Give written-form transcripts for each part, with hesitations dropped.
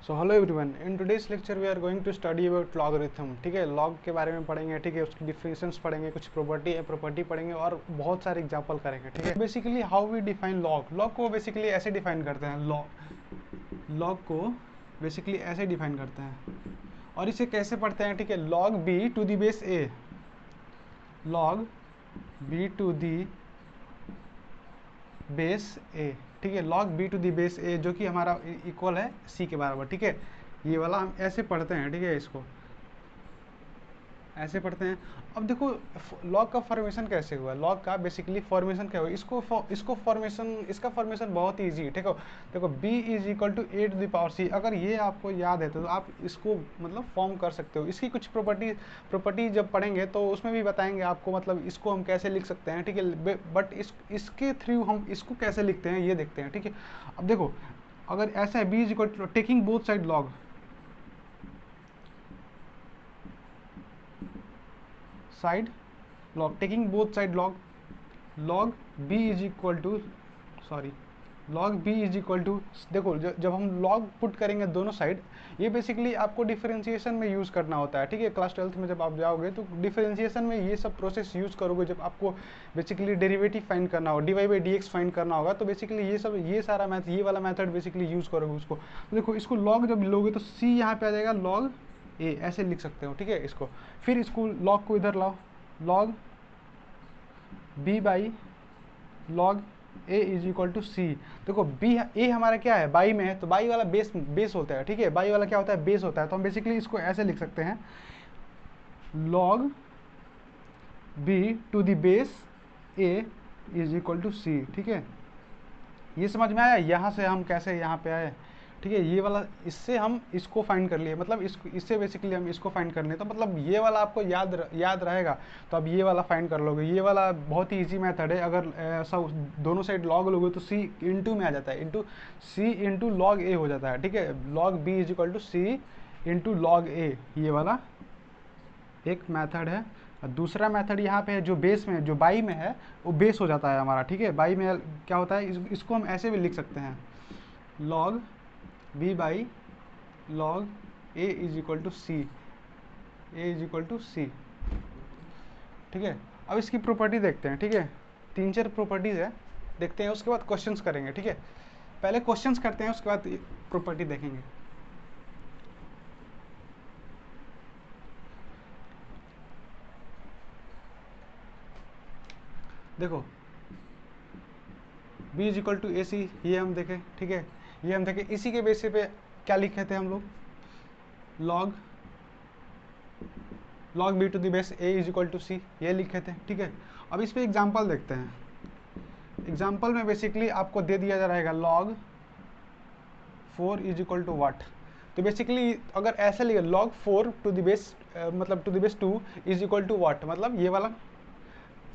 So hello everyone, in today's lecture we are going to study about logarithm. ठीक है, log के बारे में पढ़ेंगे। ठीक है, उसकी डिफिनेशंस पढ़ेंगे, कुछ प्रॉपर्टी पढ़ेंगे और बहुत सारे एग्जांपल करेंगे। ठीक है, basically how we define log. Log को बेसिकली ऐसे डिफाइन करते हैं, लॉग को बेसिकली ऐसे डिफाइन करते हैं और इसे कैसे पढ़ते हैं। ठीक है, log b to the base a, log b to the base a. ठीक है, log b to the base a जो कि हमारा इक्वल है सी के बराबर। ठीक है, ये वाला हम ऐसे पढ़ते हैं। ठीक है, इसको ऐसे पढ़ते हैं। अब देखो लॉग का फॉर्मेशन कैसे हुआ, लॉग का बेसिकली फॉर्मेशन क्या हुआ, इसको फॉर्मेशन, इसका फॉर्मेशन बहुत ईजी है। ठीक है, देखो b is equal to a to the power c, अगर ये आपको याद है तो आप इसको मतलब फॉर्म कर सकते हो। इसकी कुछ प्रॉपर्टी जब पढ़ेंगे तो उसमें भी बताएंगे आपको, मतलब इसको हम कैसे लिख सकते हैं। ठीक है, बट इसके थ्रू हम इसको कैसे लिखते हैं ये देखते हैं। ठीक है, अब देखो अगर ऐसा है b is equal to taking both side log, side log, taking both side log b is equal to log b is equal to, देखो जब हम log पुट करेंगे दोनों साइड, ये बेसिकली आपको डिफरेंशिएशन में यूज़ करना होता है। ठीक है, क्लास 12th में जब आप जाओगे तो डिफरेंशिएशन में ये सब प्रोसेस यूज़ करोगे। जब आपको बेसिकली डेरिवेटिव फाइंड करना हो, dy बाई dx फाइंड करना होगा, तो बेसिकली ये सारा मैथ, ये वाला मेथड बेसिकली यूज़ करोगे उसको। तो देखो इसको log जब लोगे तो c यहाँ पे आ जाएगा log a, ऐसे लिख सकते हो। ठीक है, इसको फिर इसको log को इधर लाओ, log b by log a is equal to c. देखो b a हमारा क्या है, बाई में है, तो बाई वाला बेस होता है। ठीक है, बाई वाला क्या होता है, बेस होता है। तो हम बेसिकली इसको ऐसे लिख सकते हैं, log b to the base a is equal to c. ठीक है, ये समझ में आया यहाँ से हम कैसे यहाँ पे आए। ठीक है, ये वाला इससे हम इसको फाइंड कर लिए, मतलब इससे बेसिकली हम इसको फाइंड कर लिए, तो मतलब ये वाला आपको याद रहेगा तो अब ये वाला फाइंड कर लोगे। ये वाला बहुत ही इजी मेथड है। अगर सब दोनों साइड लॉग लोगे तो सी इंटू में आ जाता है, into c into log a हो जाता है। ठीक है, log b is equal to c into log a, ये वाला एक मेथड है। दूसरा मेथड यहाँ पे है जो बेस में, जो बाई में है वो बेस हो जाता है हमारा। ठीक है, बाई में क्या होता है, इसको हम ऐसे भी लिख सकते हैं, log b by log a is equal to c, a is equal to c. ठीक है, अब इसकी प्रॉपर्टी देखते हैं। ठीक है, 3-4 प्रॉपर्टीज है, देखते हैं, उसके बाद क्वेश्चंस करेंगे। ठीक है, पहले क्वेश्चंस करते हैं, उसके बाद प्रॉपर्टी देखेंगे। देखो b इज इक्वल टू ए सी, ये हम देखें। ठीक है, ये हम देखें, इसी के बेसिस पे क्या लिखे थे हम लोग, log b to the base a is equal to c, ये लिखे थे। ठीक है, अब इस पे एग्जांपल देखते हैं। एग्जांपल में बेसिकली आपको दे दिया जा रहेगा log 4 is equal to what. तो बेसिकली अगर ऐसे लिखे log 4 टू द बेस मतलब to the base 2 is equal to what, मतलब ये वाला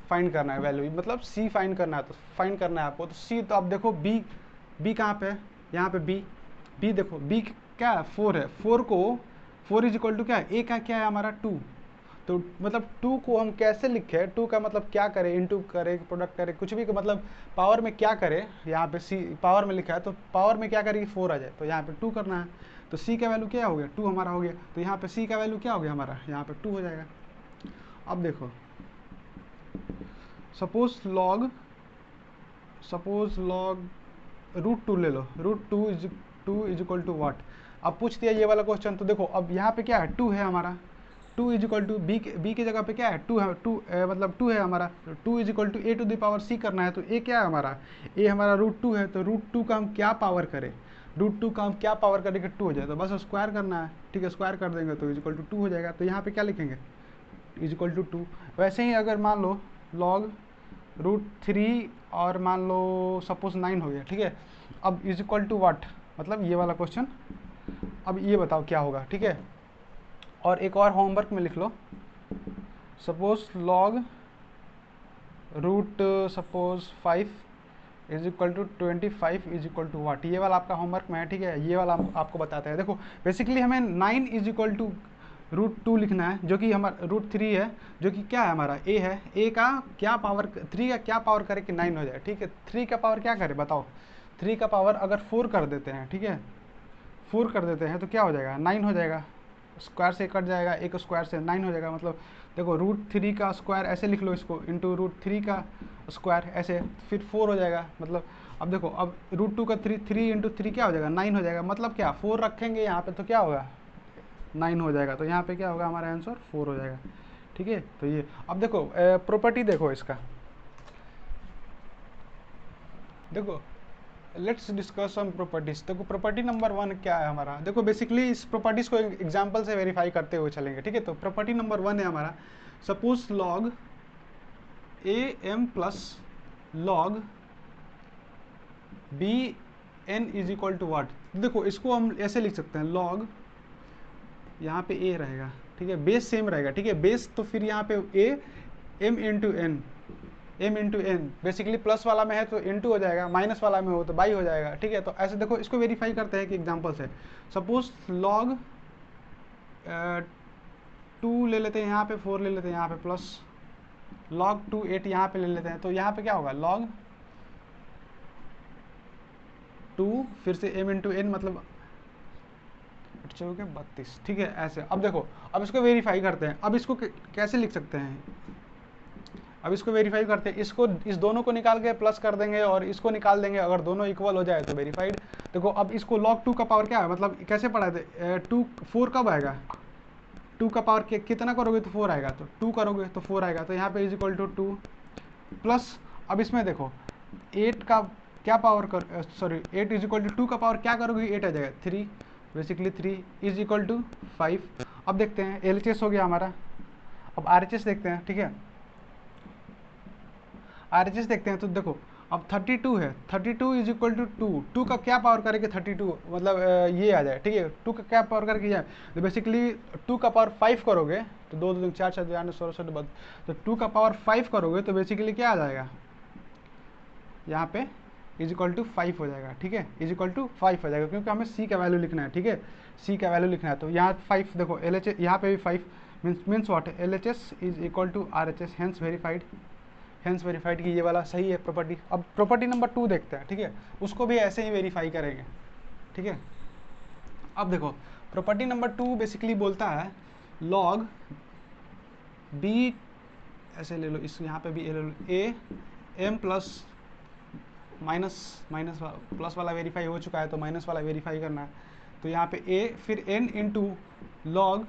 फाइंड करना है वैल्यू, मतलब c फाइंड करना है, तो फाइंड करना है आपको। तो c, तो आप देखो b कहाँ पे है, यहाँ पे b देखो b क्या है, 4 है। 4 को 4 इज इक्वल टू क्या है, a का क्या है हमारा 2, तो मतलब 2 को हम कैसे लिखे, 2 का मतलब क्या करें, इनटू करें, प्रोडक्ट करें, कुछ भी मतलब पावर में क्या करें। यहाँ पे सी पावर में लिखा है तो पावर में क्या करें कि 4 आ जाए, तो यहाँ पे 2 करना है। तो सी का वैल्यू क्या हो गया, 2 हमारा हो गया। तो यहाँ पे सी का वैल्यू क्या हो गया हमारा, यहाँ पे 2 हो जाएगा। अब देखो सपोज लॉग रूट 2 ले लो, रूट 2 इज इक्वल टू वाट। अब पूछ दिया ये वाला क्वेश्चन, तो देखो अब यहाँ पे क्या है, 2 है हमारा, 2 इज इक्वल टू बी की जगह पे क्या है, 2 है, 2 मतलब 2 है हमारा। 2 is equal to a to the power c करना है, तो ए क्या है हमारा, ए हमारा रूट 2 है। तो रूट 2 का हम क्या पावर करें, रूट 2 का हम क्या पावर करें कि 2 हो जाए, तो बस स्क्वायर करना है। ठीक है, स्क्वायर कर देंगे तो इज इक्वल टू 2 हो जाएगा। तो यहाँ पे क्या लिखेंगे, इज इक्वल टू 2। वैसे ही अगर मान लो लॉग रूट 3 और मान लो सपोज 9 हो गया। ठीक है, अब इज इक्वल टू वाट, मतलब ये वाला क्वेश्चन। अब ये बताओ क्या होगा। ठीक है, और एक और होमवर्क में लिख लो, suppose log root suppose 5 is equal to 25 is equal to what. ये वाला आपका होमवर्क में है। ठीक है, ये वाला आपको बताते हैं। देखो बेसिकली हमें 9 इज इक्वल टू रूट 2 लिखना है, जो कि हमारा रूट 3 है, जो कि क्या है हमारा a है। a का क्या पावर, 3 का क्या पावर करे कि 9 हो जाए। ठीक है, 3 का पावर क्या करे बताओ, 3 का पावर अगर 4 कर देते हैं। ठीक है, 4 कर देते हैं तो क्या हो जाएगा, 9 हो जाएगा, स्क्वायर से कट जाएगा, एक स्क्वायर से 9 हो जाएगा। मतलब देखो √3 का स्क्वायर ऐसे लिख लो इसको, इंटू √3 का स्क्वायर ऐसे, फिर 4 हो जाएगा। मतलब अब देखो, अब √2 का 3 इंटू 3 क्या हो जाएगा, 9 हो जाएगा। मतलब क्या, 4 रखेंगे यहाँ पे तो क्या होगा, 9 हो जाएगा। तो यहाँ पे क्या होगा, हमारा आंसर 4 हो जाएगा। ठीक है, तो ये अब देखो प्रॉपर्टी देखो इसका, देखो लेट्स डिस्कस सम प्रॉपर्टीज। देखो प्रॉपर्टी नंबर 1 क्या है हमारा, देखो बेसिकली इस प्रॉपर्टीज को एग्जांपल से वेरीफाई करते हुए चलेंगे। ठीक है, तो प्रॉपर्टी नंबर 1 है हमारा, suppose log a m plus log b n is equal to what. देखो इसको हम ऐसे लिख सकते हैं, लॉग यहाँ पे ए रहेगा, ठीक है, बेस सेम रहेगा। ठीक है, बेस तो फिर यहाँ पे A M into N, M into N, basically plus वाला में है तो इंटू हो जाएगा, माइनस वाला में हो तो बाई हो जाएगा। ठीक है, तो ऐसे देखो इसको वेरीफाई करते हैं कि एग्जांपल से, सपोज लॉग 2 ले लेते हैं यहाँ पे, 4 ले लेते हैं यहाँ पे, प्लस लॉग 2 8 यहाँ पे ले लेते हैं। तो यहाँ पे क्या होगा, लॉग 2 फिर से एम इंटू एन, मतलब 32। ठीक है, ऐसे। अब देखो, अब इसको वेरीफाई करते हैं। अब इसको कैसे लिख सकते हैं, अब इसको वेरीफाई करते हैं, इसको इस दोनों को निकाल के प्लस कर देंगे और इसको निकाल देंगे, अगर दोनों इक्वल हो जाए तो वेरीफाइड। देखो अब इसको log 2 का पावर क्या है, मतलब कैसे पढ़ा थे, 4 कब आएगा, 2 का पावर कितना करोगे तो 4 आएगा, तो 2 करोगे तो 4 आएगा, तो यहाँ पे इज इक्वल टू 2 प्लस, अब इसमें देखो 8 का क्या पावर कर, सॉरी 8 इज इक्वल टू 2 का पावर क्या करोगे, 8 आ जाएगा, 3, बेसिकली 3 इज इक्वल टू 5। अब देखते हैं LHS हो गया हमारा, अब RHS देखते हैं। ठीक है, RHS देखते हैं, तो देखो अब 32 है, 32 इज इक्वल टू 2 का क्या पावर करेंगे 32, मतलब ये आ जाए। ठीक है, 2 का क्या पावर करके जाए, तो बेसिकली 2 का पावर 5 करोगे तो 2 2 4 4 8 16 16 बद, तो 2 का पावर 5 करोगे तो बेसिकली क्या आ जाएगा, यहाँ पे इज इक्वल टू 5 हो जाएगा। ठीक है, इज इक्वल टू 5 हो जाएगा, क्योंकि हमें C का वैल्यू लिखना है। ठीक है, C का वैल्यू लिखना है, तो यहाँ 5 देखो, LHS यहाँ पे भी 5 means what, LHS is equal to RHS, hence verified, hence verified की ये वाला सही है प्रॉपर्टी। अब प्रॉपर्टी नंबर 2 देखते हैं। ठीक है, उसको भी ऐसे ही वेरीफाई करेंगे। ठीक है, अब देखो प्रॉपर्टी नंबर 2 बेसिकली बोलता है लॉग बी, ऐसे ले लो, इस यहाँ पे भी ले लो, a m plus minus, minus plus वाला वेरीफाई हो चुका है तो माइनस वाला वेरीफाई करना है। तो यहाँ पे ए फिर n into log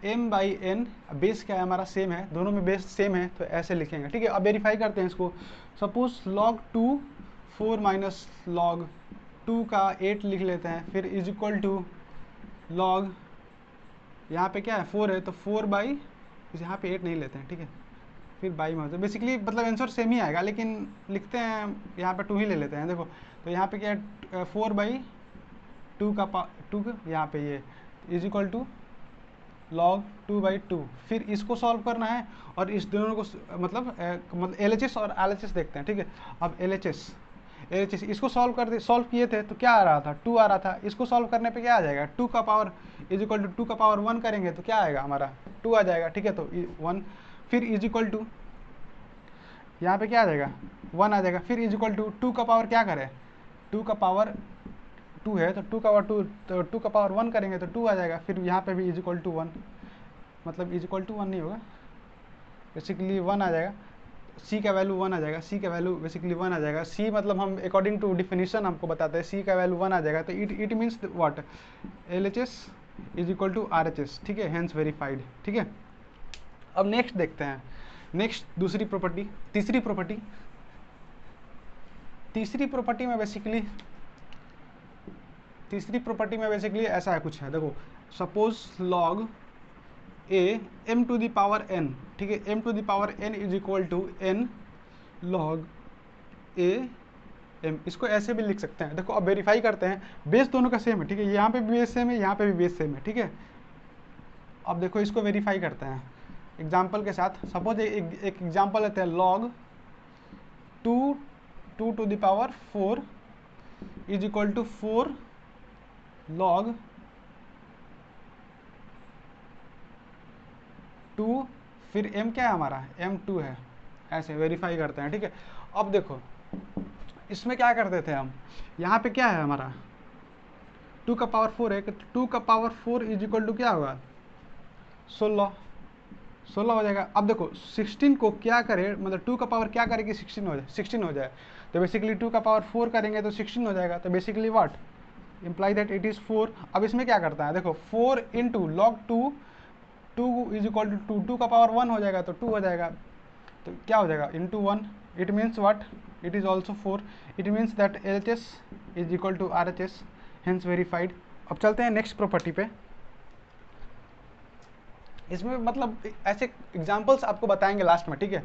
m by n, base क्या है हमारा, सेम है, दोनों में बेस सेम है तो ऐसे लिखेंगे। ठीक है, अब वेरीफाई करते हैं इसको, सपोज log 2 4 माइनस log 2 का 8 लिख लेते हैं, फिर इज इक्वल टू log, यहाँ पे क्या है 4 है तो 4 बाई, यहाँ पे 8 नहीं लेते हैं। ठीक है, फिर बाई में होता है, बेसिकली मतलब आंसर सेम ही आएगा, लेकिन लिखते हैं यहाँ पे 2 ही ले लेते हैं। देखो तो यहाँ पे क्या है 4 बाई 2 का 2 यहाँ पे ये इज इक्वल टू log 2/2, फिर इसको सॉल्व करना है और इस दोनों को मतलब LHS और RHS देखते हैं। ठीक है, अब LHS इसको सॉल्व किए थे तो क्या आ रहा था, 2 आ रहा था, इसको सॉल्व करने पे क्या आ जाएगा, 2 का पावर इज इक्वल टू 2 का पावर 1 करेंगे तो क्या आएगा हमारा 2 आ जाएगा। ठीक है, तो 1 फिर इज इक्वल टू यहाँ पे क्या आ जाएगा 1 आ जाएगा, फिर इज इक्वल टू 2 का पावर क्या करें, 2 का पावर 2 है तो 2 का पावर 2, तो 2 का पावर 1 करेंगे तो 2 आ जाएगा, फिर यहाँ पे भी इज इक्वल टू 1, मतलब इज इक्वल टू 1 नहीं होगा, बेसिकली 1 आ जाएगा, C का वैल्यू 1 आ जाएगा, C का वैल्यू बेसिकली 1 आ जाएगा। C मतलब हम अकॉर्डिंग टू डिफिनीशन हमको बताते हैं C का वैल्यू 1 आ जाएगा, तो it means what, LHS is equal to RHS। ठीक है, हेंस वेरीफाइड। ठीक है, अब नेक्स्ट देखते हैं, नेक्स्ट दूसरी प्रॉपर्टी, तीसरी प्रॉपर्टी में बेसिकली ऐसा है कुछ है, देखो suppose log a m to the power n, ठीक है, m to the power n is equal to n log a m, इसको ऐसे भी लिख सकते हैं। देखो अब वेरीफाई करते हैं, बेस दोनों का सेम है। ठीक है, यहाँ पे भी बेस सेम है, यहाँ पे भी बेस सेम है। ठीक है, अब देखो इसको वेरीफाई करते हैं एग्जाम्पल के साथ। सपोज एक एग्जाम्पल लेते हैं, log 2 to the power 4 is equal to 4 log 2, फिर m क्या है हमारा, m2 है, ऐसे वेरीफाई करते हैं। ठीक है, अब देखो इसमें क्या करते थे हम, यहाँ पे क्या है हमारा 2 का पावर 4 है, 2 का पावर 4 इज इक्वल टू क्या होगा, 16 हो जाएगा। अब देखो 16 को क्या करे, मतलब 2 का पावर क्या करे कि 16 हो जाए, तो बेसिकली 2 का पावर 4 करेंगे तो 16 हो जाएगा, तो basically what imply that it is 4। अब इसमें क्या करता है, देखो 4 into log 2 is equal to 2 का पावर 1 हो जाएगा तो 2 हो जाएगा, तो क्या हो जाएगा into 1, it means what, it is also 4, it means that LHS is equal to RHS, hence verified. अब चलते हैं नेक्स्ट प्रॉपर्टी पे। इसमें मतलब ऐसे एग्जांपल्स आपको बताएंगे लास्ट में, ठीक है।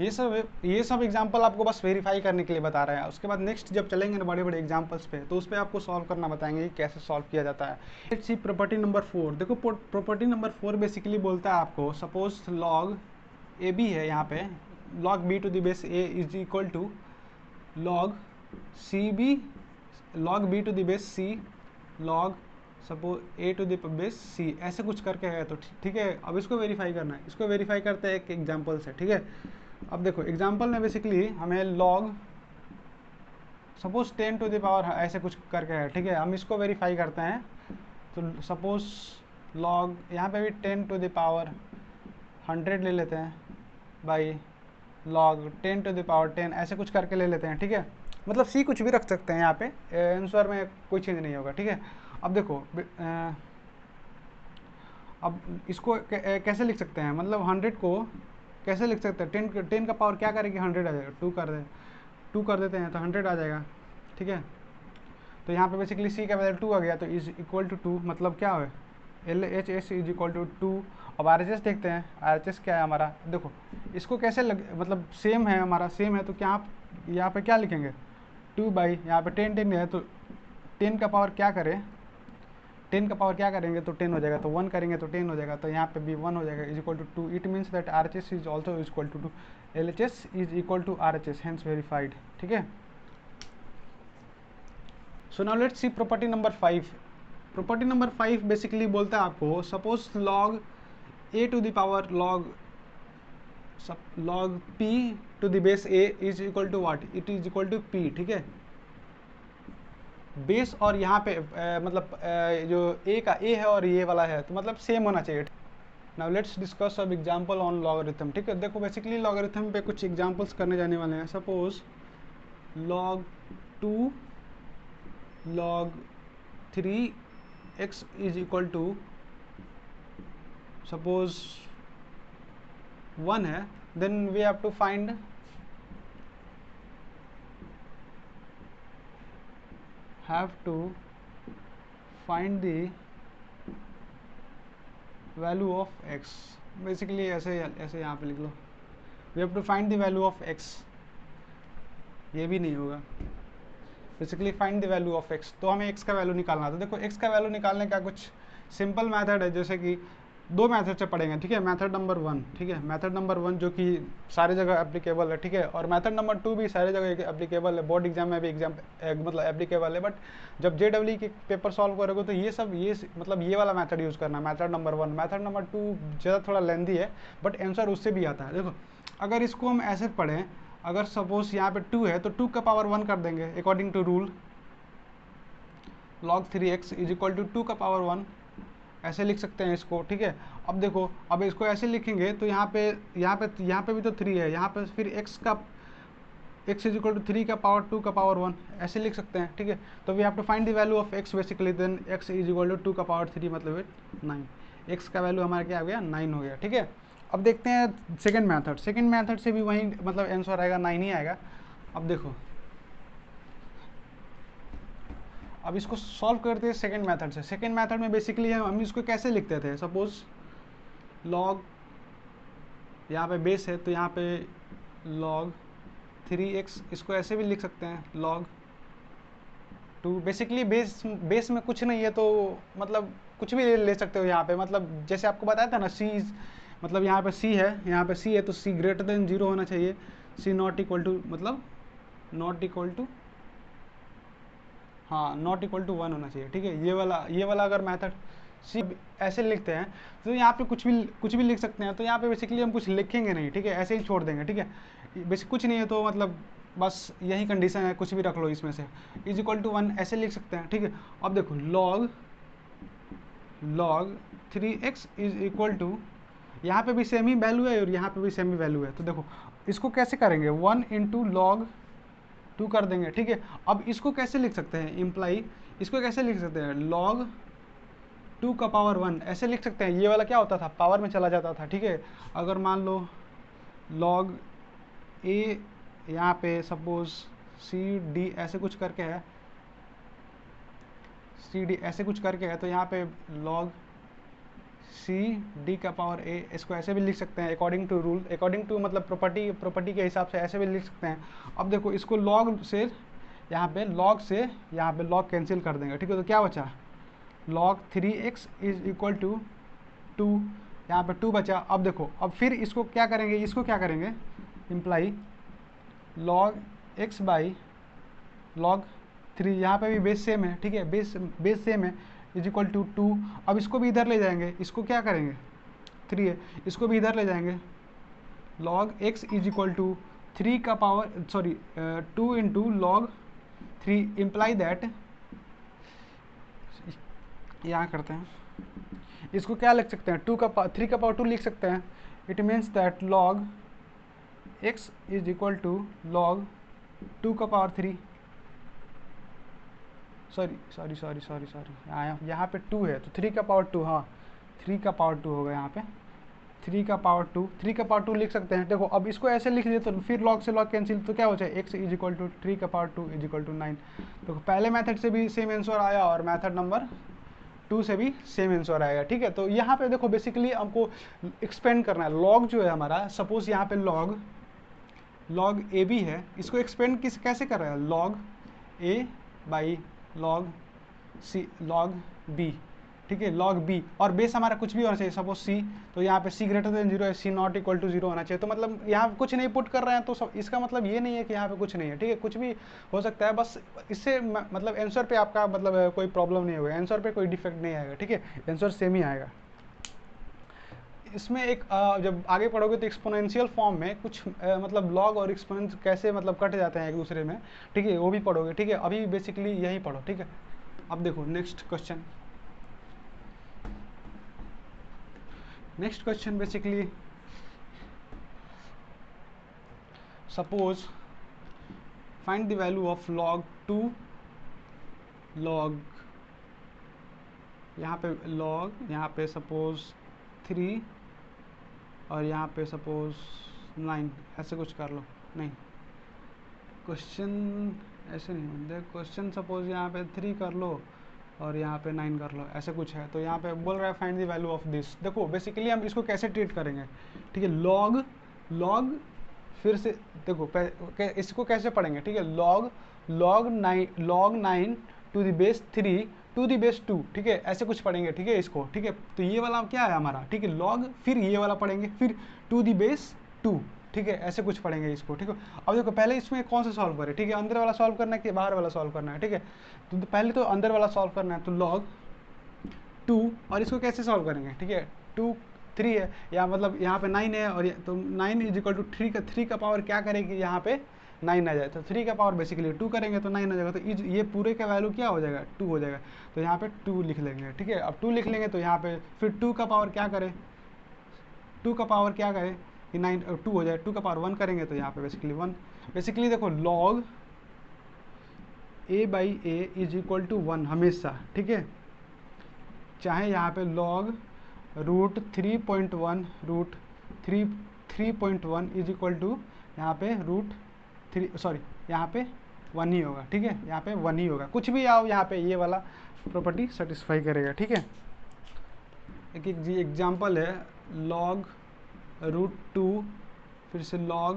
ये सब एग्जांपल आपको बस वेरीफाई करने के लिए बता रहे हैं। उसके बाद नेक्स्ट जब चलेंगे ना बड़े बड़े एग्जांपल्स पे, तो उस पर आपको सॉल्व करना बताएंगे कि कैसे सॉल्व किया जाता है। Let's see property number 4। देखो प्रॉपर्टी नंबर 4 बेसिकली बोलता है आपको, सपोज लॉग ए बी है, यहाँ पे log b to the base a is equal to log c b, log b to the base c, log suppose a to the base c, ऐसे कुछ करके है, तो ठीक है। अब इसको वेरीफाई करना है, इसको वेरीफाई करते हैं एक एग्जाम्पल से, ठीक है। अब देखो एग्जाम्पल में बेसिकली हमें log suppose 10 to the power ऐसे कुछ करके है, ठीक है। हम इसको वेरीफाई करते हैं, तो सपोज लॉग यहाँ पे भी 10 टू द पावर 100 ले लेते हैं by log 10 to the power 10, ऐसे कुछ करके ले लेते हैं, ठीक है। मतलब सी कुछ भी रख सकते हैं यहाँ पे, आंसर में कोई चेंज नहीं होगा, ठीक है। अब देखो अब इसको कैसे लिख सकते हैं, मतलब 100 को कैसे लिख सकते हैं, 10 का पावर क्या करेगी 100 आ जाएगा, 2 कर देते हैं तो 100 आ जाएगा, ठीक है। तो यहाँ पे बेसिकली सी का वैल्यू 2 आ गया, तो इज इक्वल टू 2, मतलब क्या है LHS इज इक्वल टू 2। अब RHS देखते हैं, RHS क्या है हमारा, देखो इसको कैसे मतलब सेम है, हमारा सेम है, तो क्या यहाँ पे क्या लिखेंगे 2 बाई यहाँ पे 10 है, तो 10 का पावर क्या करें, 10 का पावर क्या करेंगे तो 10 हो जाएगा, तो 1 करेंगे तो 10 हो जाएगा, तो यहाँ पे भी 1 हो जाएगा, is equal to 2। It means that RHS is also is equal to 2, LHS is equal to RHS, hence verified, ठीक है। So now let's see property number 5। Property number 5 basically बोलता है आपको, suppose log a to the power log p to the base a is equal to what, it is equal to p, ठीक है। Base और यहाँ पे मतलब जो ए का ए है और ये वाला है, तो मतलब सेम होना चाहिए। नाउ लेट्स डिस्कस सब एग्जांपल ऑन लॉगरिथम, ठीक है। देखो बेसिकली लॉगरिथम पे कुछ एग्जांपल्स करने जाने वाले हैं। Suppose log 2 log 3x is equal to suppose 1 है, then we have to find the value of x। Basically ऐसे यहाँ पे लिख लो, we have to find the value of x, ये भी नहीं होगा, basically find the value of x, तो हमें x का वैल्यू निकालना था। देखो x का वैल्यू निकालने का कुछ सिंपल मेथड है, जैसे कि दो मेथड से पढ़ेंगे, ठीक है। मेथड नंबर 1, ठीक है, मेथड नंबर 1 जो कि सारी जगह एप्लीकेबल है, ठीक है, और मेथड नंबर 2 भी सारी जगह एप्लीकेबल है, बोर्ड एग्जाम में भी मतलब एप्लीकेबल है। बट जब JEE के पेपर सॉल्व करोगे तो ये सब मतलब ये वाला मेथड यूज़ करना, मेथड नंबर 1। मेथड नंबर 2 ज़्यादा थोड़ा लेंदी है, बट आंसर उससे भी आता है। देखो अगर इसको हम ऐसे पढ़ें, अगर सपोज यहाँ पे 2 है तो 2 का पावर 1 कर देंगे according to rule, log 3x is equal to 2 का पावर 1, ऐसे लिख सकते हैं इसको, ठीक है। अब देखो अब इसको ऐसे लिखेंगे तो यहाँ पे भी तो 3 है, यहाँ पे फिर x इज इक्वल टू 3 का पावर 2 का पावर 1, ऐसे लिख सकते हैं, ठीक है। तो we have to find the value of x basically, then x is equal to 2 का पावर 3 मतलब 9, x का वैल्यू हमारा क्या हो गया 9 हो गया, ठीक है। अब देखते हैं सेकंड मेथड से भी वही मतलब आंसर आएगा 9 ही आएगा। अब देखो अब इसको सॉल्व करते हैं सेकंड मेथड से। सेकंड मेथड में बेसिकली हम इसको कैसे लिखते थे, सपोज लॉग यहाँ पे बेस है तो यहाँ पे log 3x, इसको ऐसे भी लिख सकते हैं log 2। बेसिकली बेस में कुछ नहीं है तो मतलब कुछ भी ले सकते हो यहाँ पे, मतलब जैसे आपको बताया था ना मतलब यहाँ पे c है तो c ग्रेटर देन 0 होना चाहिए, c नॉट इक्वल टू मतलब नॉट इक्वल टू 1 होना चाहिए, ठीक है। ये वाला अगर मेथड सी ऐसे लिखते हैं तो यहाँ पे कुछ भी लिख सकते हैं, तो यहाँ पे बेसिकली हम कुछ लिखेंगे नहीं, ठीक है, ऐसे ही छोड़ देंगे, ठीक है। बेसिक कुछ नहीं है तो मतलब बस यही कंडीशन है, कुछ भी रख लो इसमें से, इज इक्वल टू 1 ऐसे लिख सकते हैं, ठीक है। अब देखो log 3x is equal to, यहाँ पे भी सेम ही वैल्यू है और यहाँ पे भी सेम ही वैल्यू है, तो देखो इसको कैसे करेंगे, 1 इंटू लॉग 2 कर देंगे, ठीक है। अब इसको कैसे लिख सकते हैं, इम्प्लाई इसको कैसे लिख सकते हैं, log 2 का पावर 1 ऐसे लिख सकते हैं। ये वाला क्या होता था, पावर में चला जाता था, ठीक है। अगर मान लो log a यहाँ पे सपोज सी डी ऐसे कुछ करके है, सी डी ऐसे कुछ करके है, तो यहाँ पे log सी डी का पावर a, इसको ऐसे भी लिख सकते हैं according to rule, according to मतलब प्रॉपर्टी के हिसाब से ऐसे भी लिख सकते हैं। अब देखो इसको log से यहाँ पे log से यहाँ पे log कैंसिल कर देंगे, ठीक है। तो क्या बचा, log 3x is equal to 2, यहाँ पे 2 बचा। अब देखो अब फिर इसको क्या करेंगे, इसको क्या करेंगे, imply log x by log 3, यहाँ पे भी बेस सेम है, ठीक है, बेस सेम है, इज इक्वल टू 2। अब इसको भी इधर ले जाएंगे, इसको क्या करेंगे, 3 है, इसको भी इधर ले जाएंगे, log x is equal to 3 का power 2 into log 3, imply that, यहाँ करते हैं, इसको क्या लिख सकते हैं, 3 का पावर 2 लिख सकते हैं। It means that log x is equal to log 2 का पावर 3, सॉरी यहाँ पे 2 है तो 3 का पावर 2, हाँ 3 का पावर 2 होगा यहाँ पे, 3 का पावर 2 लिख सकते हैं। देखो अब इसको ऐसे लिख दिए तो फिर log से log कैंसिल, तो क्या हो जाए, x इज इक्वल टू 3 का पावर 2 इज इक्वल टू 9। तो पहले मेथड से भी सेम आंसर आया और मेथड नंबर 2 से भी सेम आंसर आएगा, ठीक है। तो यहाँ पे देखो बेसिकली हमको एक्सपेंड करना है, log जो है हमारा, सपोज यहाँ पे log ए बी है, इसको एक्सपेंड कैसे कर रहा है, log a by log b, ठीक है, log b, और बेस हमारा कुछ भी होना चाहिए, सपोज c, तो यहाँ पे c ग्रेटर देन 0 है, c नॉट इक्वल टू 0 होना चाहिए। तो मतलब यहाँ कुछ नहीं पुट कर रहे हैं, तो इसका मतलब ये नहीं है कि यहाँ पे कुछ नहीं है, ठीक है, कुछ भी हो सकता है, बस इससे मतलब आंसर पे आपका मतलब कोई प्रॉब्लम नहीं होगा, आंसर पे कोई डिफेक्ट नहीं आएगा, ठीक है, आंसर सेम ही आएगा। इसमें एक जब आगे पढ़ोगे तो एक्सपोनेंशियल फॉर्म में कुछ मतलब लॉग और एक्सपोनेंट कैसे मतलब कट जाते हैं एक दूसरे में, ठीक है, वो भी पढ़ोगे, ठीक है। अभी बेसिकली यही पढ़ो, ठीक है। अब देखो next question basically suppose find the value of log 2 log, यहाँ पे सपोज 3 और यहाँ पे सपोज 9 ऐसे कुछ कर लो, नहीं क्वेश्चन ऐसे नहीं होते, क्वेश्चन सपोज यहाँ पे 3 कर लो और यहाँ पे 9 कर लो, ऐसे कुछ है। तो यहाँ पे बोल रहा है find the value of this. देखो बेसिकली हम इसको कैसे ट्रीट करेंगे, ठीक है, log फिर से देखो इसको कैसे पढ़ेंगे, ठीक है, log 9 to the base 3 to the base 2, ठीक है, ऐसे कुछ पढ़ेंगे, ठीक है इसको, ठीक है। तो ये वाला क्या है हमारा, ठीक है, log, फिर ये वाला पढ़ेंगे, फिर टू द बेस 2, ठीक है, ऐसे कुछ पढ़ेंगे इसको, ठीक है। अब देखो पहले इसमें कौन सा सॉल्व करें, ठीक है, अंदर वाला सॉल्व करना है कि बाहर वाला सॉल्व करना है, ठीक है। तो पहले तो अंदर वाला सॉल्व करना है, तो log 2, और इसको कैसे सॉल्व करेंगे, ठीक है, 2 3 है, या मतलब यहाँ पे 9 है, और तो 9 इज इक्वल टू 3 का पावर क्या करेगी, यहाँ पे 9 आ जाए, तो 3 का पावर बेसिकली 2 करेंगे तो 9 आ जाएगा, तो ये पूरे का वैल्यू क्या हो जाएगा, 2 हो जाएगा। तो यहाँ पे 2 लिख लेंगे, ठीक है। अब 2 लिख लेंगे तो यहाँ पे फिर 2 का पावर क्या करे, 2 का पावर क्या करे कि 2 हो जाए, 2 का पावर 1 करेंगे तो यहाँ पे बेसिकली 1। बेसिकली देखो log a by a is equal to 1 हमेशा, ठीक है, चाहे यहाँ पे log root 3.1 is equal to यहाँ पे रूट 3, यहाँ पे 1 ही होगा, ठीक है, यहाँ पे 1 ही होगा, कुछ भी आओ यहाँ पे ये वाला प्रॉपर्टी सेटिस्फाई करेगा, ठीक है। एक एग्जांपल है log रूट 2 फिर से log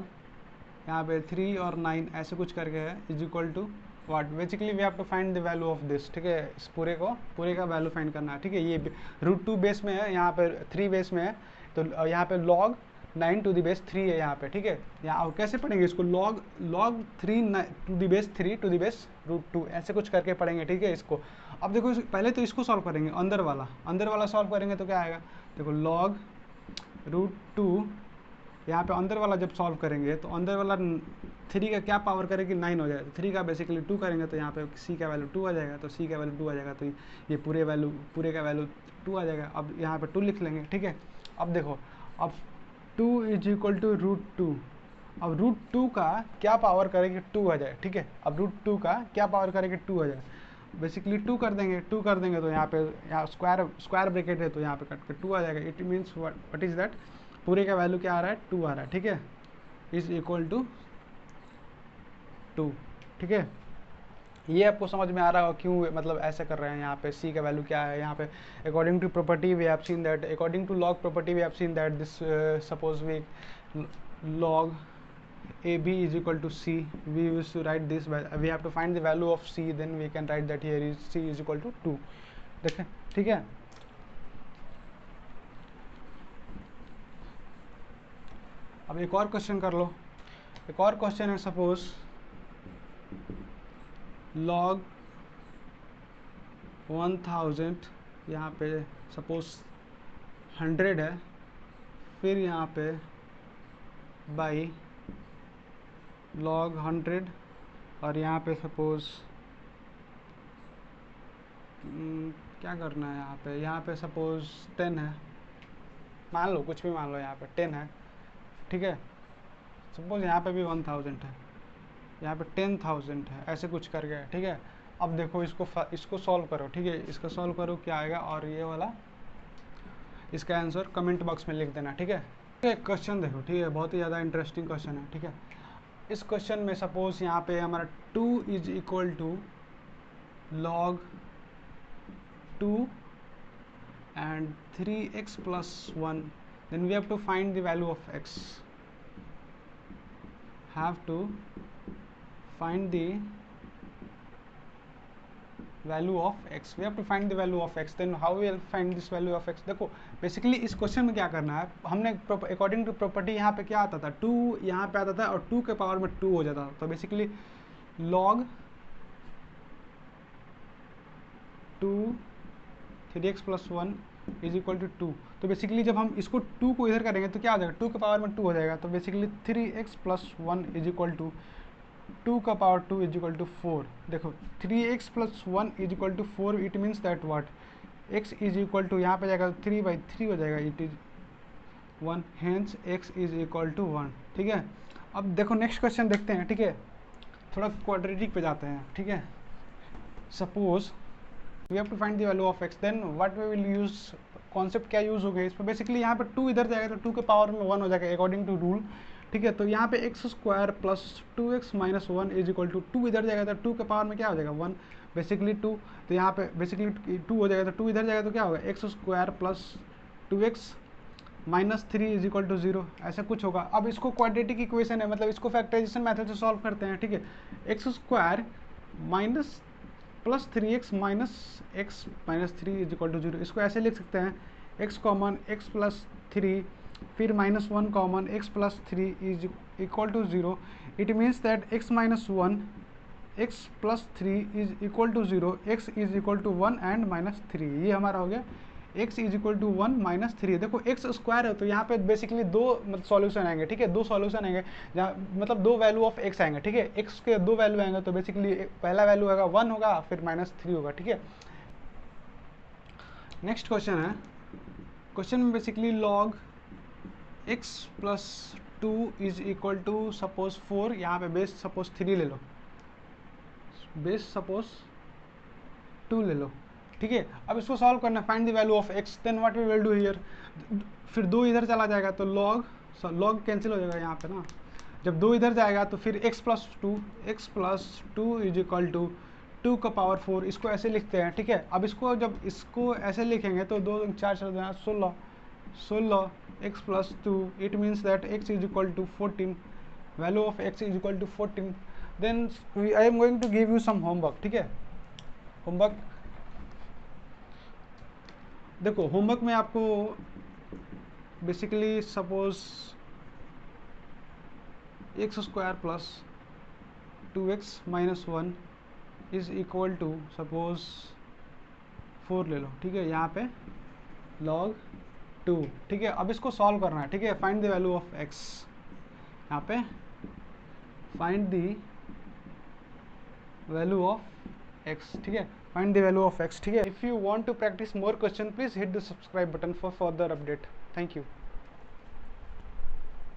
यहाँ पे 3 और 9 ऐसे कुछ करके है is equal to what, basically we have to find the value of this, ठीक है, इस पूरे का वैल्यू फाइंड करना है, ठीक है। ये रूट 2 बेस में है, यहाँ पे 3 बेस में है, तो यहाँ पे log 9 टू द बेस 3 है यहाँ पे, ठीक है। यहाँ कैसे पढ़ेंगे इसको, log 3 to the base 3 to the base root 2 ऐसे कुछ करके पढ़ेंगे, ठीक है इसको। अब देखो पहले तो इसको सॉल्व करेंगे, अंदर वाला सॉल्व करेंगे तो क्या आएगा, देखो log रूट 2 यहाँ पे अंदर वाला जब सॉल्व करेंगे तो अंदर वाला 3 का क्या पावर करेगी 9 हो जाएगा, तो 3 का बेसिकली 2 करेंगे तो यहाँ पे c का वैल्यू 2 आ जाएगा, तो c का वैल्यू 2 आ जाएगा, तो ये पूरे का वैल्यू 2 आ जाएगा। अब यहाँ पे 2 लिख लेंगे, ठीक है। अब देखो, अब 2 इज इक्वल टू √2, अब √2 का क्या पावर करेगी 2 आ जाए, ठीक है। अब √2 का क्या पावर करेगी 2 आ जाए, बेसिकली 2 कर देंगे तो यहाँ स्क्वायर ब्रैकेट है तो यहाँ पे कट के 2 आ जाएगा। It means what is that, पूरे का वैल्यू क्या आ रहा है 2 आ रहा है, ठीक है, इज इक्वल टू 2, ठीक है। ये आपको समझ में आ रहा हो क्यों मतलब ऐसे कर रहे हैं। यहाँ पे c का वैल्यू क्या है, यहाँ पे according to property we have seen that, according to log property we have seen that this suppose we log ab is equal to c, we used to write this, we have to find the value of c, then we can write that here is c is equal to 2, देखें, ठीक है। अब एक और question कर लो, एक और question है, सपोज log 1000, यहाँ पे सपोज 100 है, फिर यहाँ पे बाई log 100, और यहाँ पे सपोज क्या करना है, यहाँ पे सपोज 10 है, मान लो कुछ भी मान लो, यहाँ पे 10 है, ठीक है। सपोज यहाँ पे भी 1000 है, यहाँ पे 10,000 है, ऐसे कुछ करके है, ठीक है। अब देखो इसको सॉल्व करो, ठीक है, इसको सॉल्व करो क्या आएगा, और ये वाला इसका आंसर कमेंट बॉक्स में लिख देना, ठीक है। क्वेश्चन देखो, ठीक है, बहुत ही ज़्यादा इंटरेस्टिंग क्वेश्चन है, ठीक है। इस क्वेश्चन में सपोज यहाँ पे हमारा 2 is equal to log 2 and 3x plus 1, then we have to find the value of x, have to find the value of x, we have to find the value of x, then how we will find this value of x। देखो basically इस question में क्या करना है, हमने according to property यहाँ पे क्या आता था 2 यहाँ पे आता था और 2 के पावर में 2 हो जाता था, तो basically log 2 3x plus 1 is equal to 2, तो बेसिकली जब हम इसको 2 को इधर करेंगे तो क्या हो जाएगा 2 के पावर में 2 हो जाएगा, तो basically 3x plus 1 is equal to 2 का पावर 2 इज इक्वल टू 4। देखो 3x plus 1 is equal to 4, it means that what, x is equal to यहाँ पे जाएगा 3/3 हो जाएगा, it is 1, hence x is equal to 1, ठीक है। अब देखो नेक्स्ट क्वेश्चन देखते हैं, ठीक है, थोड़ा क्वाड्रेटिक पे जाते हैं, ठीक है। Suppose we have to find the value of x, then what we will use, concept क्या यूज हो गया इस पर, बेसिकली यहाँ पे 2 इधर जाएगा तो 2 के पावर में 1 हो जाएगा अकॉर्डिंग टू रूल, ठीक है। तो यहाँ पे x² plus 2x minus 1 is equal to 2 इधर जाएगा तो 2 के पावर में क्या हो जाएगा 1, बेसिकली 2, तो यहाँ पे बेसिकली 2 हो जाएगा तो 2 इधर जाएगा तो क्या होगा x² plus 2x minus 3 is equal to 0, ऐसा कुछ होगा। अब इसको क्वाड्रेटिक इक्वेशन है, मतलब इसको फैक्टराइजेशन मेथड से सॉल्व करते हैं, ठीक है। x² minus plus 3x minus x minus 3 is equal to 0, इसको ऐसे लिख सकते हैं x कॉमन x प्लस 3, फिर minus 1 common x plus 3 is equal to 0, it means that x minus 1 x plus 3 is equal to 0, x is equal to 1 and minus 3, ये हमारा हो गया x is equal to 1 minus 3। देखो x square है तो यहाँ पे बेसिकली दो सॉल्यूशन आएंगे, ठीक है, दो सॉल्यूशन आएंगे जहाँ मतलब दो वैल्यू ऑफ x आएंगे, ठीक है, x के दो वैल्यू आएंगे, तो बेसिकली पहला वैल्यू आएगा 1 होगा, फिर माइनस 3 होगा, ठीक है। नेक्स्ट क्वेश्चन है, क्वेश्चन में basically log x plus 2 is equal to suppose 4, यहाँ पे बेस सपोज 3 ले लो, बेस सपोज 2 ले लो, ठीक है। अब इसको सॉल्व करना, find the value of x, then what we will do here, फिर 2 इधर चला जाएगा तो log कैंसिल हो जाएगा यहाँ पे ना, जब 2 इधर जाएगा तो फिर x plus 2 is equal to 2 का पावर 4, इसको ऐसे लिखते हैं, ठीक है। अब इसको जब इसको ऐसे लिखेंगे तो 2 4 16 x plus 2, it means that x is equal to 14, value of x is equal to 14। Then I am going to give you some homework, ठीक है। होमवर्क देखो, होमवर्क में आपको basically suppose x² plus 2x minus 1 is equal to suppose 4 ले लो, ठीक है। यहाँ पे log 2। ठीक है, अब इसको सॉल्व करना है। ठीक है, find the value of x, यहाँ पे find the value of x। ठीक है, find the value of x। ठीक है, if you want to practice more question please hit the subscribe button for further update. Thank you.